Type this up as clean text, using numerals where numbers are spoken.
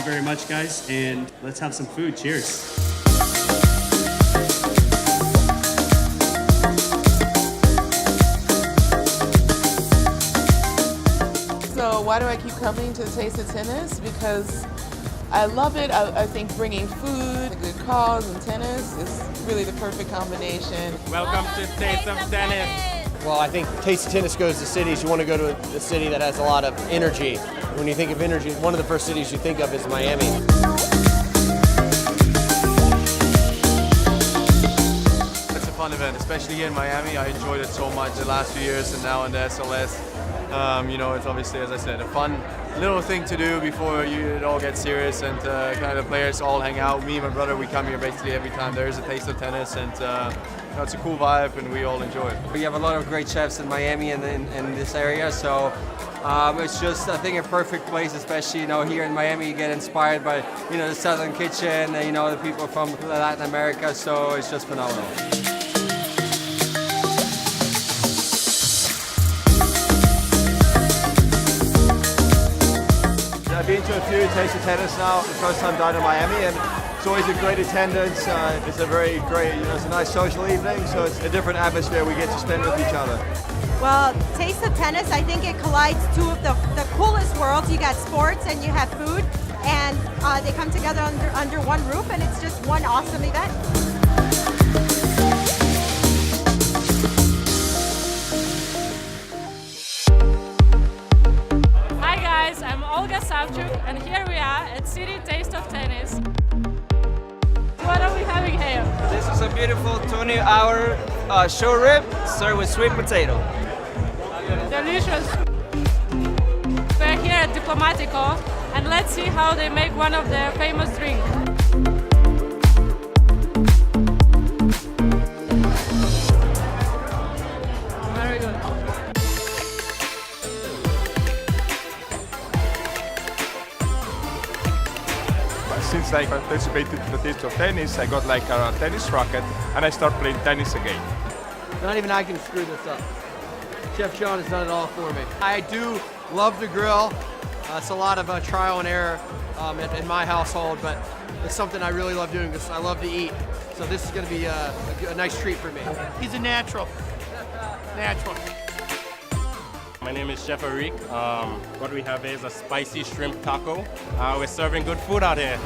very much, guys, and let's have some food. Cheers. So why do I keep coming to Taste of Tennis? Because I love it. I think bringing food, a good cause, and tennis is really the perfect combination. Welcome to Taste of Tennis. Well, I think Taste of Tennis goes to cities. You want to go to a city that has a lot of energy. When you think of energy, one of the first cities you think of is Miami. It's a fun event, especially here in Miami. I enjoyed it so much the last few years and now in the SLS. It's obviously, as I said, a fun little thing to do before it all gets serious and kind of the players all hang out. Me and my brother, we come here basically every time there is a Taste of Tennis, and it's a cool vibe and we all enjoy it. We have a lot of great chefs in Miami and in this area, so it's just, I think, a perfect place, especially, here in Miami. You get inspired by, the Southern Kitchen, the people from Latin America, so it's just phenomenal. I've been to a few Taste of Tennis now, the first time down in Miami, and it's always a great attendance. It's a very great, it's a nice social evening, so it's a different atmosphere we get to spend with each other. Well, Taste of Tennis, I think it collides two of the coolest worlds. You got sports and you have food, and they come together under one roof, and it's just one awesome event. I'm Olga Savchuk, and here we are at Citi Taste of Tennis. What are we having here? This is a beautiful 20-hour show rib served with sweet potato. Delicious. We're here at Diplomatico, and let's see how they make one of their famous drinks. Very good. Since I participated in the Taste of Tennis, I got like a tennis racket and I start playing tennis again. Not even I can screw this up. Chef Sean has done it all for me. I do love the grill. It's a lot of trial and error in my household, but it's something I really love doing because I love to eat. So this is going to be a nice treat for me. He's a natural. Natural. My name is Chef Arik. What we have is a spicy shrimp taco. We're serving good food out here.